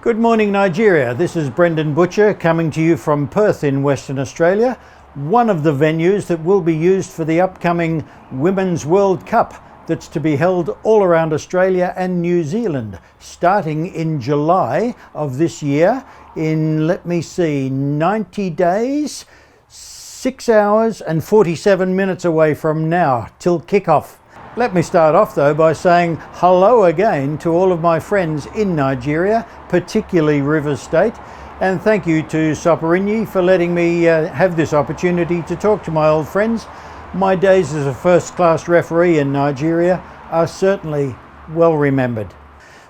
Good morning, Nigeria. This is Brendan Butcher coming to you from Perth in Western Australia, one of the venues that will be used for the upcoming Women's World Cup that's to be held all around Australia and New Zealand, starting in July of this year in, 90 days, 6 hours and 47 minutes away from now till kickoff. Let me start off though by saying hello again to all of my friends in Nigeria, particularly Rivers State, and thank you to Soporinyi for letting me have this opportunity to talk to my old friends. My days as a first-class referee in Nigeria are certainly well remembered.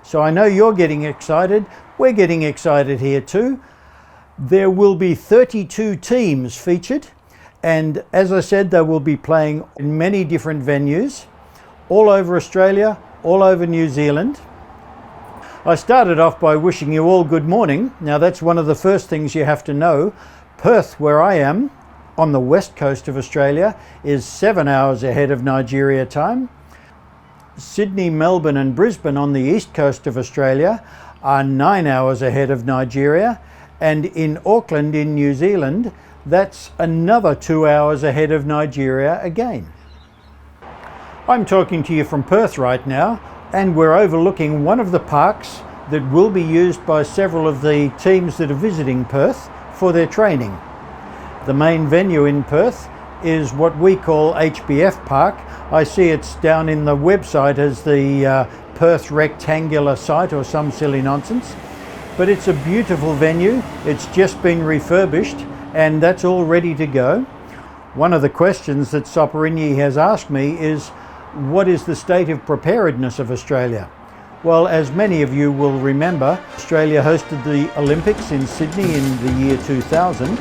So I know you're getting excited, we're getting excited here too. There will be 32 teams featured, and as I said, they will be playing in many different venues all over Australia, all over New Zealand. I started off by wishing you all good morning. Now that's one of the first things you have to know. Perth, where I am, on the west coast of Australia, is 7 hours ahead of Nigeria time. Sydney, Melbourne and Brisbane on the east coast of Australia are 9 hours ahead of Nigeria. And in Auckland in New Zealand, that's another 2 hours ahead of Nigeria again. I'm talking to you from Perth right now, and we're overlooking one of the parks that will be used by several of the teams that are visiting Perth for their training. The main venue in Perth is what we call HBF Park. I see it's down in the website as the Perth Rectangular Site or some silly nonsense. But it's a beautiful venue. It's just been refurbished and that's all ready to go. One of the questions that Soporinyi has asked me is, what is the state of preparedness of Australia? Well, as many of you will remember, Australia hosted the Olympics in Sydney in the year 2000.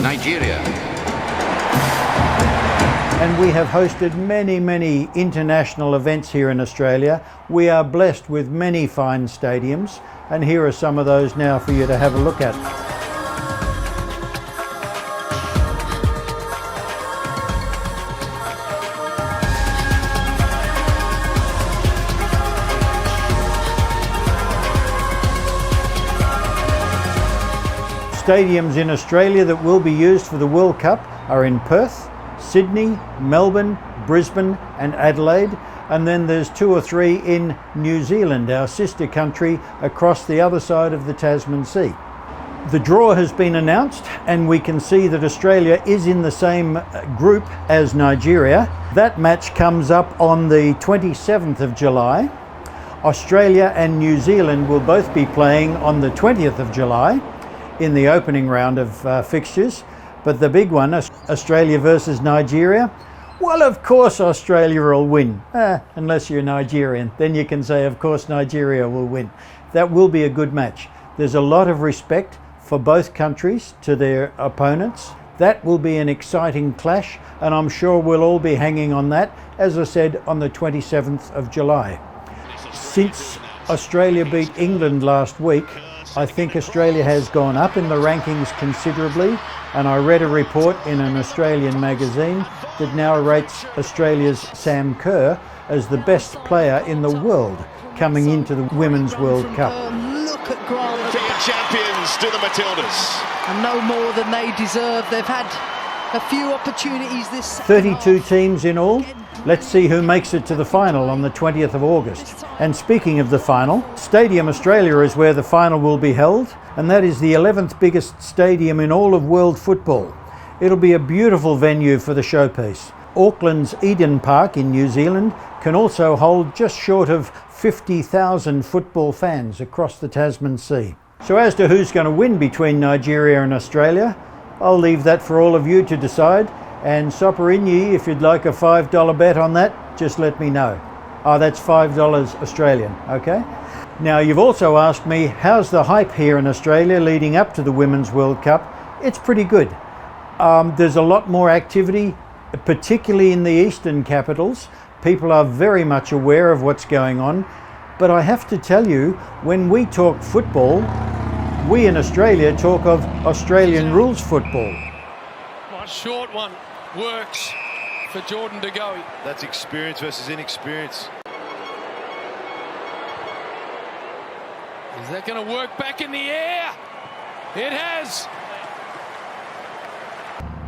Nigeria. And we have hosted many international events here in Australia. We are blessed with many fine stadiums, and here are some of those now for you to have a look at. Stadiums in Australia that will be used for the World Cup are in Perth, Sydney, Melbourne, Brisbane and Adelaide, and then there's 2 or 3 in New Zealand, our sister country across the other side of the Tasman Sea. The draw has been announced and we can see that Australia is in the same group as Nigeria. That match comes up on the 27th of July. Australia and New Zealand will both be playing on the 20th of July. In the opening round of fixtures, but the big one, Australia versus Nigeria, well, of course Australia will win, unless you're Nigerian, then you can say of course Nigeria will win. That will be a good match. There's a lot of respect for both countries to their opponents. That will be an exciting clash, and I'm sure we'll all be hanging on that, as I said, on the 27th of July. Since Australia beat England last week, I think Australia has gone up in the rankings considerably, and I read a report in an Australian magazine that now rates Australia's Sam Kerr as the best player in the world coming into the Women's World Cup. Look at Grant. Being champions to the Matildas. And no more than they deserve. They've had a few opportunities this 32 teams in all. Let's see who makes it to the final on the 20th of August. And speaking of the final, Stadium Australia is where the final will be held, and that is the 11th biggest stadium in all of world football. It'll be a beautiful venue for the showpiece. Auckland's Eden Park in New Zealand can also hold just short of 50,000 football fans across the Tasman Sea. So as to who's going to win between Nigeria and Australia, I'll leave that for all of you to decide. And Soporinyi, if you'd like a $5 bet on that, just let me know. Oh, that's $5 Australian, okay? Now, you've also asked me, how's the hype here in Australia leading up to the Women's World Cup? It's pretty good. There's a lot more activity, particularly in the eastern capitals. People are very much aware of what's going on. But I have to tell you, when we talk football, we in Australia talk of Australian rules football. A short one works for Jordan De Goey. That's experience versus inexperience. Is that going to work back in the air? It has.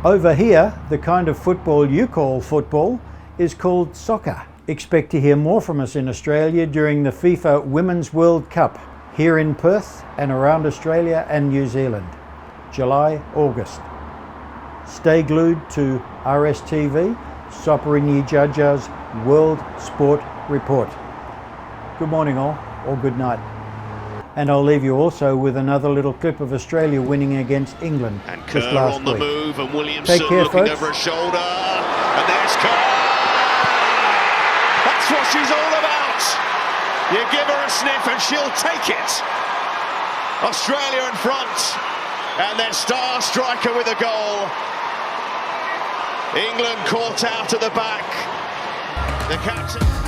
Over here, the kind of football you call football is called soccer. Expect to hear more from us in Australia during the FIFA Women's World Cup here in Perth and around Australia and New Zealand, July, August. Stay glued to RSTV, Soperini Jaja's World Sport Report. Good morning all, or good night. And I'll leave you also with another little clip of Australia winning against England And just Kerr last on the week. move, and Williamson Take care, looking folks. over his shoulder. And there's Kerr. That's what she's all about. You give her a sniff and she'll take it. Australia in front, and their star striker with a goal. England caught out at the back. The captain.